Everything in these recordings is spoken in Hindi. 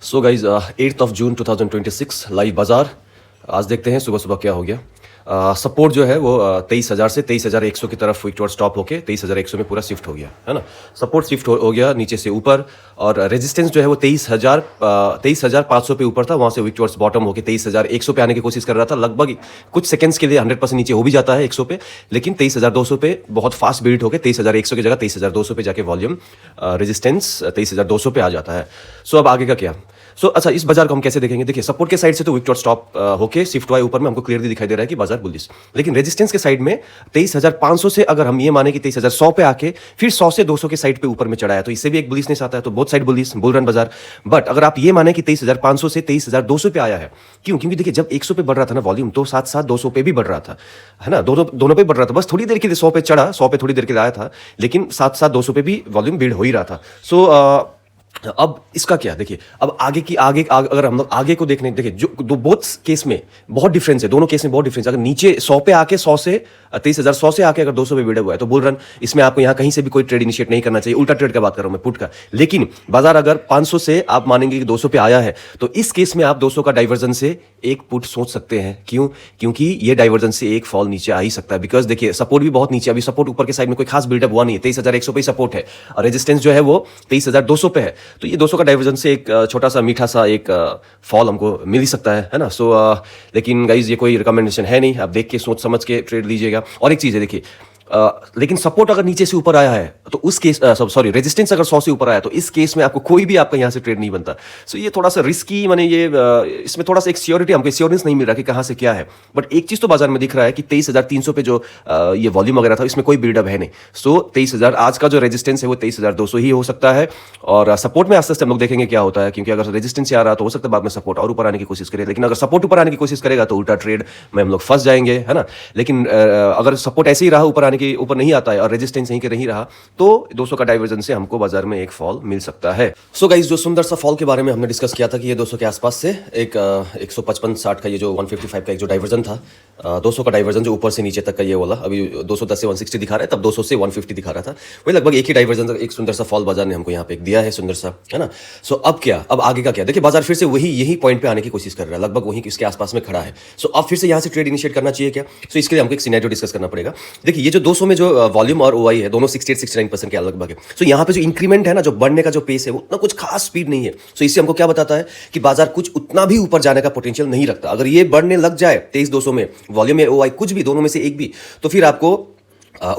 So guys 8th of June 2026 live बाजार। आज देखते हैं सुबह सुबह क्या हो गया। सपोर्ट जो है वो 23,000 से 23,100 की तरफ क्विक टॉर्च स्टॉप होके 23,100 में पूरा शिफ्ट हो गया है ना। सपोर्ट शिफ्ट हो गया नीचे से ऊपर, और रेजिस्टेंस जो है वो 23,500 पे ऊपर था। वहां से क्विक टॉर्च बॉटम होके 23,100 पे आने की कोशिश कर रहा था। लगभग कुछ सेकंड्स के लिए 100% नीचे हो भी जाता है 100 पे, लेकिन 23,200 पे बहुत फास्ट बिल्ड होकर 23,100 की जगह 23,200 पे जाके वॉल्यूम रेजिस्टेंस 23,200 पे आ जाता है। सो अब आगे का क्या। अच्छा, इस बाजार को हम कैसे देखेंगे। देखिए, सपोर्ट के साइड से तो विक टॉर्च स्टॉप होके शिफ्ट हुआ ऊपर में, हमको क्लियरली दिखाई दे रहा है कि बाजार बुलिश। लेकिन रेजिस्टेंस के साइड में 23,500 से अगर हम ये माने कि 23,100 पे आके फिर 100 से 200 के साइड पे ऊपर में चढ़ाया, तो इससे भी एक बुलिशनेस आता है। तो both side bullish, bull run बाजार। बट अगर आप ये माने कि 23,500 से 23,200 पे आया है, क्योंकि देखिए जब 100 पे बढ़ रहा था ना वॉल्यूम, तो साथ साथ 200 पे भी बढ़ रहा था, है ना। दोनों पे बढ़ रहा था। बस थोड़ी देर के लिए 100 पे चढ़ा, 100 पे थोड़ी देर के लिए आया था, लेकिन साथ साथ 200 पे भी वॉल्यूम बिल्ड हो ही रहा था। अब इसका क्या। देखिए, अब आगे अगर हम लोग आगे को देखने, देखिए जो दो बोथ केस में बहुत डिफरेंस है। दोनों केस में बहुत डिफरेंस है। अगर नीचे 100 पे आके 100 से 23,100 से आके अगर 200 पे बिल्ड हुआ है तो बुल रन। इसमें आपको यहां कहीं से भी कोई ट्रेड इनिशिएट नहीं करना चाहिए। उल्टा ट्रेड का बात कर रहा हूं मैं, पुट का। लेकिन बाजार अगर 500 से आप मानेंगे कि 200 पे आया है, तो इस केस में आप 200 का डाइवर्जन से एक पुट सोच सकते हैं। क्यों? क्योंकि ये डाइवर्जन से एक फॉल नीचे आ ही सकता है। बिकॉज देखिए, सपोर्ट भी बहुत नीचे, अभी सपोर्ट ऊपर के साइड में कोई खास बिल्डअप हुआ नहीं है। 23,100 पे सपोर्ट है और रेजिस्टेंस जो है वो 23,200 पे है। तो ये 200 का डाइवर्जन से एक छोटा सा मीठा सा एक फॉल हमको मिल ही सकता है ना। लेकिन गाइज ये कोई रिकमेंडेशन है नहीं, आप देख के सोच समझ के ट्रेड लीजिएगा। और एक चीज है, देखिए लेकिन सपोर्ट अगर नीचे से ऊपर आया है तो उस केस सॉरी रेजिस्टेंस अगर 100 से ऊपर आया तो इस केस में आपको कोई भी आपका यहां से ट्रेड नहीं बनता। सो ये थोड़ा सा रिस्की, माने ये इसमें थोड़ा सा एक सियोरिटी, हमको श्योरेंस नहीं मिल रहा कि कहां से क्या है। बट एक चीज तो बाजार में दिख रहा है कि 23,300 पे जो ये वॉल्यूम वगैरह था, इसमें कोई बिल्डअप है नहीं। सो 23,000 आज का जो रेजिस्टेंस है वो 23,200 ही हो सकता है। और सपोर्ट में आस्ते आस्ते हम लोग देखेंगे क्या होता है, क्योंकि अगर रेजिस्टेंस से आ रहा तो हो सकता है बाद में सपोर्ट और ऊपर आने की कोशिश करे। लेकिन अगर सपोर्ट ऊपर आने की कोशिश करेगा तो उल्टा ट्रेड में हम लोग फंस जाएंगे, है ना। लेकिन अगर सपोर्ट ऐसे ही रहा, ऊपर आने की ऊपर नहीं आता है और रेजिस्टेंस यहीं के नहीं रहा, तो 200 का डाइवर्जन से हमको बाजार में एक फॉल मिल सकता है। सो गाइस, जो सुंदर सा फॉल के बारे में हमने डिस्कस किया था कि ये 200 के आसपास से एक 155-60 का ये जो 155 का एक जो डाइवर्जन था, 200 का डाइवर्जन जो ऊपर से नीचे तक का ये वाला, अभी 210 से 160 दिखा रहा है, तब 200 से 150 दिखा रहा था। वही लगभग एक ही डाइवर्जन, एक सुंदर सा फॉल बाजार ने हमको यहाँ पे एक दिया है, सुंदर सा, है ना। सो अब क्या, अब आगे का क्या। देखिए, बाजार फिर से यही पॉइंट पे आने की कोशिश कर रहा है, लगभग वही इसके आसपास में खड़ा है। सो अब फिर से यहाँ से ट्रेड इनिशिएट करना चाहिए क्या। सो इसके लिए हमको एक सिनेरियो डिस्कस करना पड़ेगा। देखिए, ये जो 200 में जो वॉल्यूम और ओआई है, दोनों 68-69% के लगभग है। सो यहाँ पे जो इंक्रीमेंट है ना, जो बढ़ने का जो पेस है, वो उतना कुछ खास स्पीड नहीं है। सो इससे हमको क्या बताता है कि बाजार कुछ उतना भी ऊपर जाने का पोटेंशियल नहीं रखता। अगर ये बढ़ने लग जाए 23,200 में वॉल्यूम या ओआई कुछ भी, दोनों में से एक भी, तो फिर आपको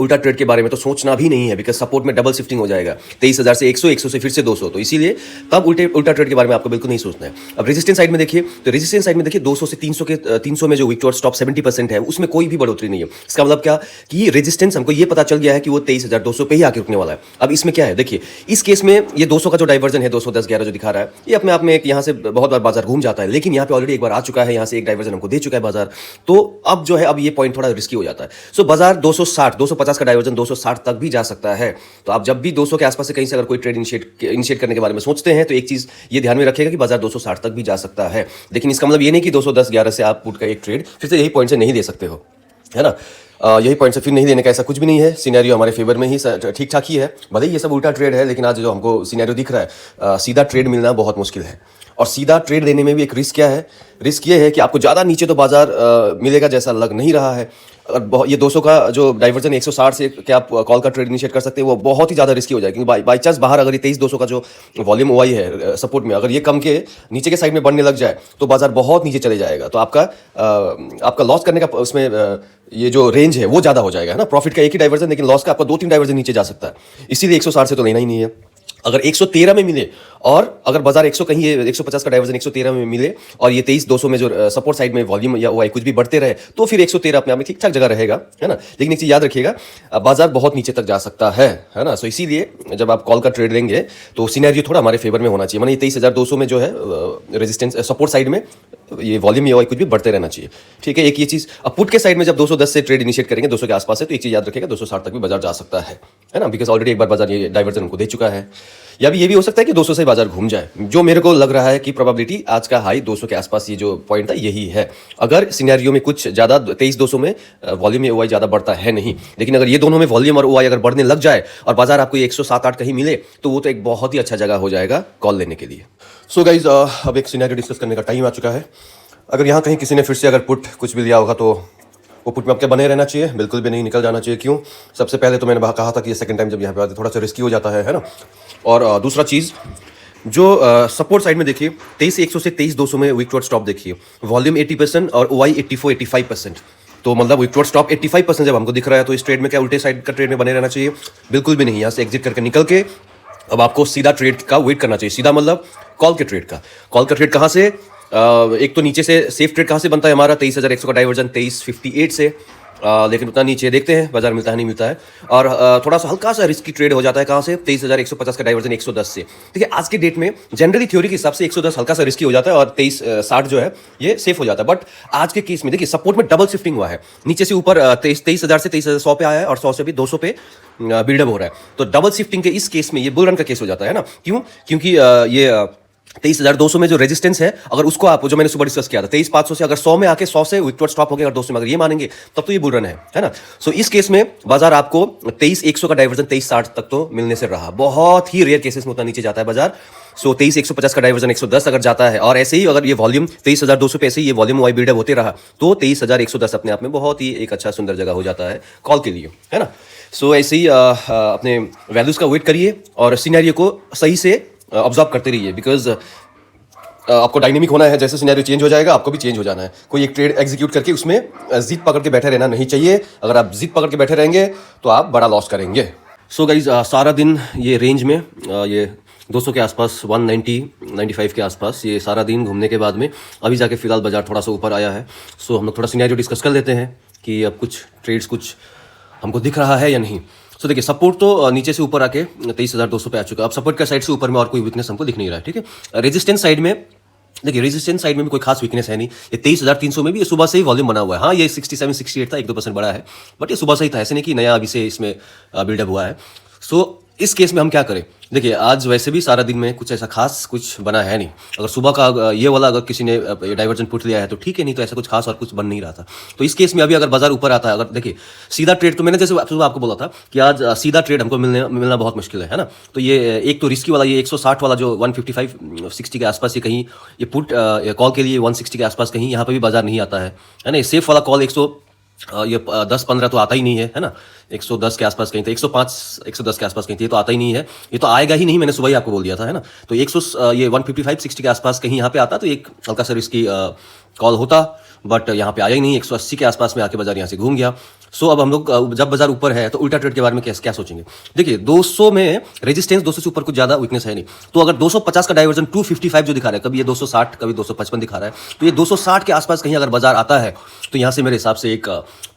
उल्टा ट्रेड के बारे में तो सोचना भी नहीं है। बिकॉज सपोर्ट में डबल शिफ्टिंग हो जाएगा, 23,000 से 100, 100 से फिर से 200। तो इसीलिए तब उल्टा ट्रेड के बारे में आपको बिल्कुल नहीं सोचना है। अब रेजिस्टेंस साइड में देखिए, तो रेजिस्टेंस साइड में देखिए 200 से 300 में जो विक टॉर्च स्टॉप 70% है, उसमें कोई भी बढ़ोतरी नहीं है। इसका मतलब क्या कि रेजिस्टेंस हमको ये पता चल गया है कि वो 23,200 पे ही आके रुकने वाला है। अब इसमें क्या है, देखिए इस केस में ये 200 का जो डाइवर्जन है 210-11 जो दिखा रहा है, ये अपने आप में एक यहाँ से बहुत बार बाजार घूम जाता है। लेकिन यहाँ पे ऑलरेडी एक बार आ चुका है, यहाँ से एक डाइवर्जन हमको दे चुका है बाजार। तो अब जो है, अब ये पॉइंट थोड़ा रिस्की हो जाता है। सो बाजार 250 का डाइवर्जन 260 तक भी जा सकता है। तो आप जब भी 200 के आसपास से कहीं से अगर कोई ट्रेड इनिशिएट करने के बारे में सोचते हैं, तो एक चीज ये ध्यान में रखिएगा कि बाजार 260 तक भी जा सकता है। लेकिन इसका मतलब ये नहीं कि 210-11 से आप पुट का एक ट्रेड फिर से यही पॉइंट से नहीं दे सकते हो, है ना। यही पॉइंट से फिर नहीं देने का ऐसा कुछ भी नहीं है। सिनेरियो हमारे फेवर में ही ठीक ठाक ही है। भले ही ये सब उल्टा ट्रेड है, लेकिन आज जो हमको सिनेरियो दिख रहा है, सीधा ट्रेड मिलना बहुत मुश्किल है। और सीधा ट्रेड देने में भी एक रिस्क क्या है, रिस्क ये है कि आपको ज़्यादा नीचे तो बाजार मिलेगा जैसा लग नहीं रहा है। अगर ये 200 का जो डाइवर्जन 160 से क्या आप कॉल का ट्रेड इनिशिएट कर सकते हैं, वो बहुत ही ज़्यादा रिस्की हो जाएगा। क्योंकि बाई चांस बाहर अगर ये 23,200 का जो वॉल्यूम ओआई है सपोर्ट में, अगर ये कम के नीचे के साइड में बढ़ने लग जाए तो बाजार बहुत नीचे चले जाएगा। तो आपका लॉस करने का उसमें ये जो रेंज है वो ज़्यादा हो जाएगा, है ना। प्रॉफिट का एक ही डाइवर्जन, लेकिन लॉस का आपका 2-3 डाइवर्जन नीचे जा सकता है। इसीलिए 160 से तो लेना ही नहीं है। अगर 113 में मिले, और अगर बाजार 100 कहीं 150 का डाइवर्जन 113 में मिले, और ये 23,200 में जो सपोर्ट साइड में वॉल्यूम या ओआई कुछ भी बढ़ते रहे, तो फिर 113 अपने आप में ठीक ठाक जगह रहेगा, है ना। लेकिन एक चीज याद रखिएगा, बाजार बहुत नीचे तक जा सकता है ना। सो इसीलिए जब आप कॉल का ट्रेड लेंगे तो सिनेरियो थोड़ा हमारे फेवर में होना चाहिए। माने 23,200 में जो है रेजिस्टेंस सपोर्ट साइड में ये वॉल्यूम या ओआई कुछ भी बढ़ते रहना चाहिए, ठीक है। एक ये चीज। अब पुट के साइड में जब 210 से ट्रेड इनिशिएट करेंगे 200 के आसपास है, तो एक चीज याद रखिएगा, 260 तक भी बाजार जा सकता है ना। बिकॉज ऑलरेडी एक बार बाजार ये डाइवर्जन हमको दे चुका है। या भी ये भी हो सकता है कि 200 से बाजार घूम जाए, जो मेरे को लग रहा है कि प्रोबेबिलिटी आज का हाई 200 के आसपास ये जो पॉइंट था यही है। अगर सिनेरियो में कुछ ज़्यादा 23-200 में वॉल्यूम या ओआई ज़्यादा बढ़ता है नहीं, लेकिन अगर ये दोनों में वॉल्यूम और ओआई अगर बढ़ने लग जाए और बाजार आपको 107-8 कहीं मिले तो वो तो एक बहुत ही अच्छा जगह हो जाएगा कॉल लेने के लिए। सो गाइज, अब एक सिनेरियो डिस्कस करने का टाइम आ चुका है। अगर यहाँ कहीं किसी ने फिर से अगर पुट कुछ भी लिया होगा तो वो पुट में आपके बने रहना चाहिए, बिल्कुल भी नहीं निकल जाना चाहिए। क्यों? सबसे पहले तो मैंने कहा था कि ये सेकंड टाइम जब यहाँ पे आते थोड़ा सा रिस्की हो जाता है ना। और दूसरा चीज़ जो सपोर्ट साइड में देखिए 23,100 से 23,200 में वीक टू स्टॉप देखिए, वॉल्यूम 80% और ओआई 84-85%। तो मतलब वीक टू स्टॉप 85% जब हमको दिख रहा है तो इस ट्रेड में क्या उल्टे साइड का ट्रेड में बने रहना चाहिए? बिल्कुल भी नहीं। यहाँ से एग्जिट करके निकल के अब आपको सीधा ट्रेड का वेट करना चाहिए। सीधा मतलब कॉल के ट्रेड का। कॉल का ट्रेड कहाँ से? एक तो नीचे से सेफ ट्रेड कहाँ से बनता है हमारा? 23,100 का डाइवर्जन 2358 से, लेकिन उतना नीचे देखते हैं बाजार मिलता है नहीं मिलता है। और थोड़ा सा हल्का सा रिस्की ट्रेड हो जाता है कहाँ से? 23,150 का डाइवर्जन 110 से। देखिए आज के डेट में जनरली थ्योरी के हिसाब से 110 हल्का सा रिस्की हो जाता है और 2360 जो है ये सेफ हो जाता है। बट आज के केस में देखिए सपोर्ट में डबल शिफ्टिंग हुआ है, नीचे से ऊपर 23,000 से 23,100 पे आया है और 100 से भी 200 पे बिल्डअप हो रहा है। तो डबल शिफ्टिंग के इस केस में ये बुल रन का केस हो जाता है ना। क्यों? क्योंकि ये 23,200 में जो रेजिस्टेंस है, अगर उसको आप जो मैंने सुबह डिस्कस किया था 23,500 से अगर 100 में आके 100 से विक्टोर स्टॉप हो गया, अगर 200 में अगर ये मानेंगे तब तो ये बुल रन है ना। सो इस केस में बाजार आपको 23,100 का डाइवर्जन 2360 तक तो मिलने से रहा। बहुत ही रेयर केसेस में उतना नीचे जाता है बाजार। सो 23,150 का डाइवर्जन 110 अगर जाता है और ऐसे ही अगर ये वॉल्यूम 23,200 पे ऐसे ही ये वॉल्यूम वाई बिल्डअप होते रहा तो 23,110 अपने आप में बहुत ही एक अच्छा सुंदर जगह हो जाता है कॉल के लिए, है ना। सो ऐसे ही अपने वैल्यूज का वेट करिए और सिनेरियो को सही से ऑब्जर्व करते रहिए, बिकॉज आपको डायनेमिक होना है। जैसे सिनेरियो चेंज हो जाएगा आपको भी चेंज हो जाना है। कोई एक ट्रेड एग्जीक्यूट करके उसमें जिद पकड़ के बैठे रहना नहीं चाहिए। अगर आप जिद पकड़ के बैठे रहेंगे तो आप बड़ा लॉस करेंगे। सो गाइज, सारा दिन ये रेंज में ये 200 के आसपास 190-95 के आसपास ये सारा दिन घूमने के बाद में अभी जाके फिलहाल बाजार थोड़ा सा ऊपर आया है। सो हम लोग थोड़ा सिनेरियो डिस्कस कर लेते हैं कि अब कुछ ट्रेड्स कुछ हमको दिख रहा है या नहीं। सो देखिए सपोर्ट तो नीचे से ऊपर आके 23,200 पे आ चुका है। अब सपोर्ट का साइड से ऊपर में और कोई वीकनेस हमको दिख नहीं रहा है, ठीक है। रेजिस्टेंस साइड में देखिए, रेजिस्टेंस साइड में भी कोई खास वीकनेस है नहीं। ये 23,300 में भी ये सुबह से ही वॉल्यूम बना हुआ है। हाँ, ये 67-68 था, 1-2% बड़ा है, बट ये सुबह से ही था, ऐसे नहीं कि नया अभी से इसमें बिल्डअप हुआ है। सो इस केस में हम क्या करें? देखिए आज वैसे भी सारा दिन में कुछ ऐसा खास कुछ बना है नहीं। अगर सुबह का ये वाला अगर किसी ने डाइवर्जन पुट लिया है तो ठीक है, नहीं तो ऐसा कुछ खास और कुछ बन नहीं रहा था। तो इस केस में अभी अगर बाजार ऊपर आता है, अगर देखिए सीधा ट्रेड तो मैंने जैसे सुबह आपको बोला था कि आज सीधा ट्रेड हमको मिलना बहुत मुश्किल है ना। तो ये एक तो रिस्की वाला ये 160 वाला जो 155-60 के आसपास ये कहीं ये पुट कॉल के लिए 160 के आसपास कहीं यहाँ पर भी बाजार नहीं आता है ना। ये सेफ वाला कॉल 10-15 तो आता ही नहीं है ना। 110 के आसपास कहीं था, 105-110 के आसपास कहीं थी, ये तो आता ही नहीं है, ये तो आएगा ही नहीं। मैंने सुबह ही आपको बोल दिया था, है ना। तो 155-60 के आसपास कहीं यहाँ पे आता तो एक हल्का सा रिस्की कॉल होता, बट यहाँ पे आया ही नहीं। 180 के आसपास में आके बाजार यहाँ से घूम गया। सो अब हम लोग जब बाजार ऊपर है तो उल्टा ट्रेड के बारे में क्या सोचेंगे? देखिए 200 में रेजिस्टेंस 200 से ऊपर कुछ ज़्यादा वीकनेस है नहीं। तो अगर 250 का डाइवर्जन 255 जो दिखा रहा है, कभी ये 260 कभी 255 दिखा रहा है, तो ये 260 के आसपास कहीं अगर बाजार आता है तो यहाँ से मेरे हिसाब से एक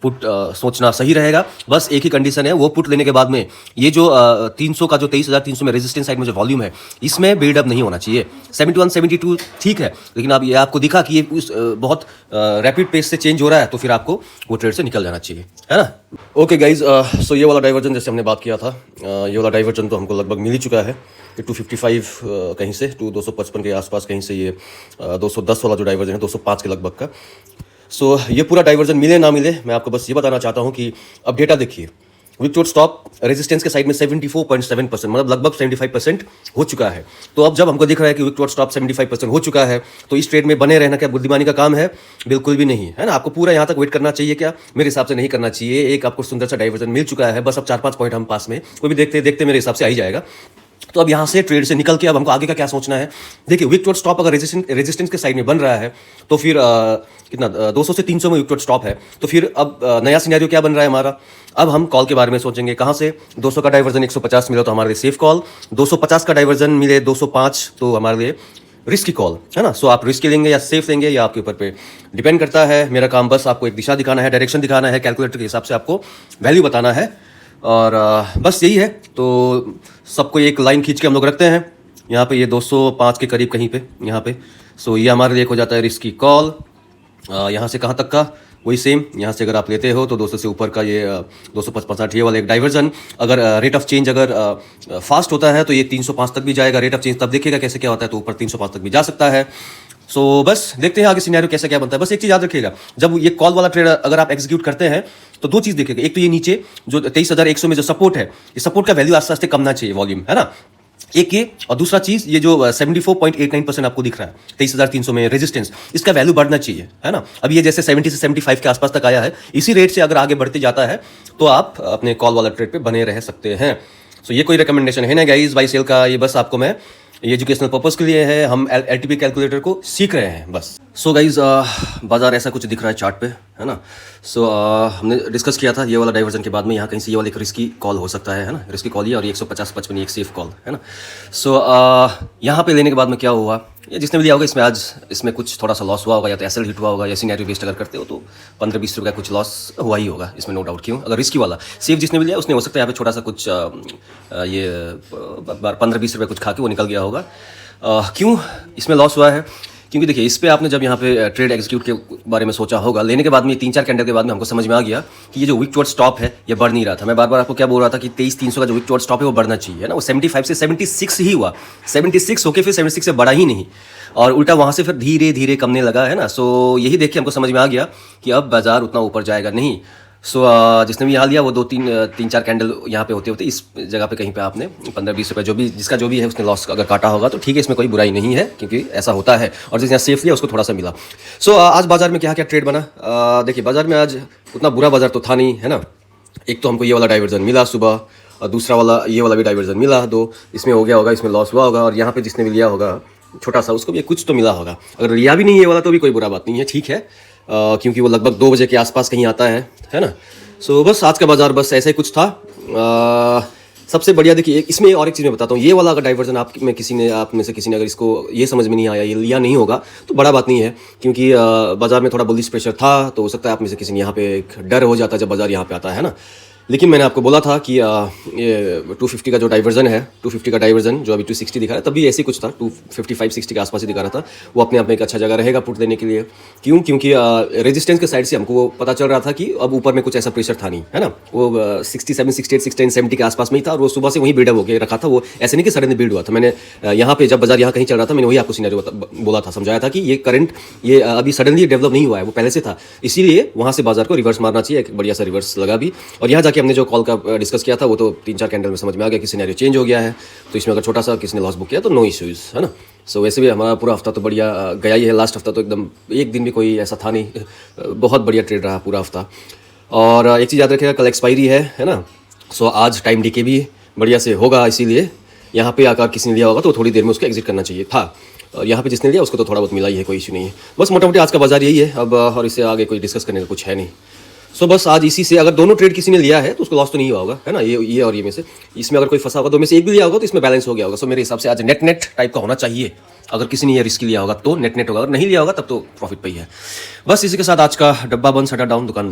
पुट सोचना सही रहेगा। बस एक ही कंडीशन है, वो पुट लेने के बाद में ये जो 300 का जो 23,300 में रेजिस्टेंस साइड में जो वॉल्यूम है इसमें बिल्डअप नहीं होना चाहिए। 71-72 ठीक है, लेकिन अब ये आपको दिखा कि ये बहुत रैपिड पेस से चेंज हो रहा है तो फिर आपको वो ट्रेड से निकल जाना चाहिए, है ना। ओके गाइज, सो ये वाला डाइवर्जन जैसे हमने बात किया था, ये वाला डाइवर्जन तो हमको लगभग मिल ही चुका है। 255 कहीं से 255 के आसपास कहीं से ये 210 वाला जो डाइवर्जन है 205 के लगभग का। सो ये पूरा डाइवर्जन मिले ना मिले, मैं आपको बस ये बताना चाहता हूँ कि अब डेटा देखिए, विक्टोर स्टॉप रेजिस्टेंस के साइड में 74.7%, मतलब लगभग 75% हो चुका है। तो अब जब हमको दिख रहा है कि विक्टोर स्टॉप 75% हो चुका है तो इस ट्रेड में बने रहना क्या बुद्धिमानी का काम है? बिल्कुल भी नहीं, है ना। आपको पूरा यहाँ तक वेट करना चाहिए क्या? मेरे हिसाब से नहीं करना चाहिए। एक आपको सुंदर सा डाइवर्जन मिल चुका है, बस अब 4-5 पॉइंट हम पास में कोई भी देखते देखते मेरे हिसाब से आ ही जाएगा। तो अब यहाँ से ट्रेड से निकल के अब हमको आगे का क्या सोचना है? देखिए विक्टोर स्टॉप अगर रेजिस्टेंस के साइड में बन रहा है तो फिर कितना 200 से 300 में विक्टोर स्टॉप है, तो फिर अब नया सिनेरियो क्या बन रहा है हमारा? अब हम कॉल के बारे में सोचेंगे। कहाँ से? 200 का डाइवर्जन 150 मिले तो हमारे लिए सेफ कॉल, 250 का डाइवर्जन मिले 205 तो हमारे लिए रिस्की कॉल, है ना। सो आप रिस्की लेंगे या सेफ लेंगे या आपके ऊपर पे डिपेंड करता है। मेरा काम बस आपको एक दिशा दिखाना है, डायरेक्शन दिखाना है, कैलकुलेटर के हिसाब से आपको वैल्यू बताना है और बस यही है। तो सबको एक लाइन खींच के हम लोग रखते हैं यहाँ पे, ये 205 के करीब कहीं पे यहाँ पे। सो ये हमारे लिए हो जाता है रिस्की कॉल। यहाँ से कहाँ तक का? वही सेम यहाँ से अगर आप लेते हो तो 200 से ऊपर का ये 265 ये वाला एक डाइवर्जन, अगर रेट ऑफ चेंज अगर फास्ट होता है तो ये 305 तक भी जाएगा। रेट ऑफ चेंज तब देखिएगा कैसे क्या होता है, तो ऊपर 305 तक भी जा सकता है। सो बस देखते हैं आगे सिनेरियो कैसा क्या बनता है। बस एक चीज याद रखिएगा, जब ये कॉल वाला ट्रेड अगर आप एग्जीक्यूट करते हैं तो दो चीज देखिएगा। एक तो ये नीचे जो 23,100 में जो सपोर्ट है, ये सपोर्ट का वैल्यू आस्ते आस्ते कमना चाहिए, वॉल्यूम है ना, एक ये। और दूसरा चीज ये जो 74.89% आपको दिख रहा है 23,300 में रेजिस्टेंस, इसका वैल्यू बढ़ना चाहिए, है ना। अब ये जैसे 70 से 75 के आसपास तक आया है, इसी रेट से अगर आगे बढ़ते जाता है तो आप अपने कॉल वाला ट्रेड पे बने रह सकते हैं। सो ये कोई रिकमेंडेशन है ना गाइस बाई सेल का, ये बस आपको मैं ये एजुकेशनल पर्पस के लिए है, हम एलटीपी कैलकुलेटर को सीख रहे हैं बस। सो गाइज बाजार ऐसा कुछ दिख रहा है चार्ट पे, है ना। सो हमने डिस्कस किया था ये वाला डाइवर्जन के बाद में यहाँ कहीं से ये वाला एक रिस्की कॉल हो सकता है ना, रिस्की कॉल ही, और 150-55 एक सेफ कॉल, है ना। सो यहाँ पे लेने के बाद में क्या हुआ, ये जिसने भी लिया होगा इसमें आज इसमें कुछ थोड़ा सा लॉस हुआ होगा, या तो एसएल हिट हुआ होगा, या सिनेरियो बेस्ड अगर करते हो तो 15-20 रुपये का कुछ लॉस हुआ ही होगा इसमें, नो डाउट। क्यों, अगर रिस्की वाला सेफ जिसने भी लिया उसने हो सकता है यहाँ पे छोटा सा कुछ ये 15-20 रुपये कुछ खा के वो निकल गया होगा। क्यों इसमें लॉस हुआ है, क्योंकि देखिए इस पे आपने जब यहाँ पे ट्रेड एग्जीक्यूट के बारे में सोचा होगा, लेने के बाद में 3-4 कैंडल के बाद में हमको समझ में आ गया कि ये जो वीक टुवर्ड्स स्टॉप है ये बढ़ नहीं रहा था। मैं बार बार आपको क्या बोल रहा था कि 23,300 का जो वीक टुवर्ड्स स्टॉप है वो बढ़ना चाहिए, है ना। वो 75 से 76 ही हुआ, 76 होके फिर 76 से बढ़ा ही नहीं, और उल्टा वहाँ से फिर धीरे धीरे कमने लगा, है ना। सो यही देख के हमको समझ में आ गया कि अब बाजार उतना ऊपर जाएगा नहीं। सो जिसने भी यहाँ लिया वो 2-3-4 कैंडल यहाँ पे होते होते इस जगह पे कहीं पे आपने 15-20 रुपये जो भी जिसका जो भी है उसने लॉस अगर काटा होगा तो ठीक है, इसमें कोई बुराई नहीं है, क्योंकि ऐसा होता है। और जिसने यहाँ सेफ लिया उसको थोड़ा सा मिला। सो आज बाजार में क्या क्या ट्रेड बना, देखिए बाजार में आज उतना बुरा बाजार तो था नहीं, है ना। एक तो हमको ये वाला डाइवर्जन मिला सुबह, और दूसरा वाला ये वाला भी डाइवर्जन मिला, दो इसमें हो गया होगा, इसमें लॉस हुआ होगा। और यहाँ पे जिसने भी लिया होगा छोटा सा उसको भी कुछ तो मिला होगा, अगर लिया भी नहीं ये वाला तो भी कोई बुरा बात नहीं है, ठीक है, क्योंकि वो लगभग 2 बजे के आसपास कहीं आता है ना। सो बस आज का बाजार बस ऐसा ही कुछ था। सबसे बढ़िया देखिए इसमें और एक चीज़ मैं बताता हूँ, ये वाला अगर डाइवर्जन आप में से किसी ने अगर इसको ये समझ में नहीं आया, ये लिया नहीं होगा तो बड़ा बात नहीं है, क्योंकि बाजार में थोड़ा बुलिश प्रेशर था, तो हो सकता है आप में से किसी ने यहाँ पे एक डर हो जाता है जब बाजार यहाँ पे आता है ना। लेकिन मैंने आपको बोला था कि ये 250 का जो डाइवर्जन है, 250 का डाइवर्जन जो अभी 260 दिखा रहा है, तभी ऐसे कुछ था, 255-60 के आसपास ही दिखा रहा था। वो अपने आप में एक अच्छा जगह रहेगा पुट देने के लिए। क्यों, क्योंकि रेजिस्टेंस के साइड से हमको वो पता चल रहा था कि अब ऊपर में कुछ ऐसा प्रेशर था नहीं, है ना। वो 67, 68, 69, 70 के आसपास में ही था, और वो सुबह से वहीं बिल्डअप होकर रखा था। वो ऐसे नहीं कि सडन बिल्ड हुआ था। मैंने यहाँ पे जब बाजार यहाँ कहीं चल रहा था मैंने वही आपको सिनेरियो बोला था, समझाया था कि ये करंट ये अभी सडनली डेवलप नहीं हुआ है, वो पहले से था, इसीलिए वहाँ से बाजार को रिवर्स मारना चाहिए। एक बढ़िया सा रिवर्स लगा भी, और यहाँ जाके हमने जो कॉल का डिस्कस किया था वो तो 3-4 कैंडल में समझ में आ गया कि सिनेरियो चेंज हो गया है। तो इसमें अगर छोटा सा किसी ने लॉस बुक किया तो नो इश्यूज, है ना। सो वैसे भी हमारा पूरा हफ्ता तो बढ़िया गया ही है। लास्ट हफ्ता तो एकदम एक दिन भी कोई ऐसा था नहीं, बहुत बढ़िया ट्रेड रहा पूरा हफ्ता। और एक चीज़ याद रखिएगा, कल एक्सपायरी है ना। सो आज टाइम डीके भी बढ़िया से होगा, इसीलिए यहाँ पे आकर किसी ने लिया होगा तो थोड़ी देर में उसको एग्जिट करना चाहिए था। और यहाँ पे जिसने लिया उसको तो थोड़ा बहुत मिला ही है, कोई इशू नहीं है। बस मोटा मोटी आज का बाजार यही है अब, और इससे आगे कोई डिस्कस करने का कुछ है नहीं। सो बस आज इसी से अगर दोनों ट्रेड किसी ने लिया है तो उसको लॉस तो नहीं हुआ होगा, है ना। ये और ये में से इसमें अगर कोई फंसा होगा, दो में से एक भी लिया होगा तो इसमें बैलेंस हो गया होगा। सो मेरे हिसाब से आज नेट टाइप का होना चाहिए। अगर किसी ने ये रिस्क लिया होगा तो नेट होगा, अगर नहीं लिया होगा तब तो प्रॉफिट पे ही है। बस इसी के साथ आज का डब्बा बंद, शटर डाउन, दुकान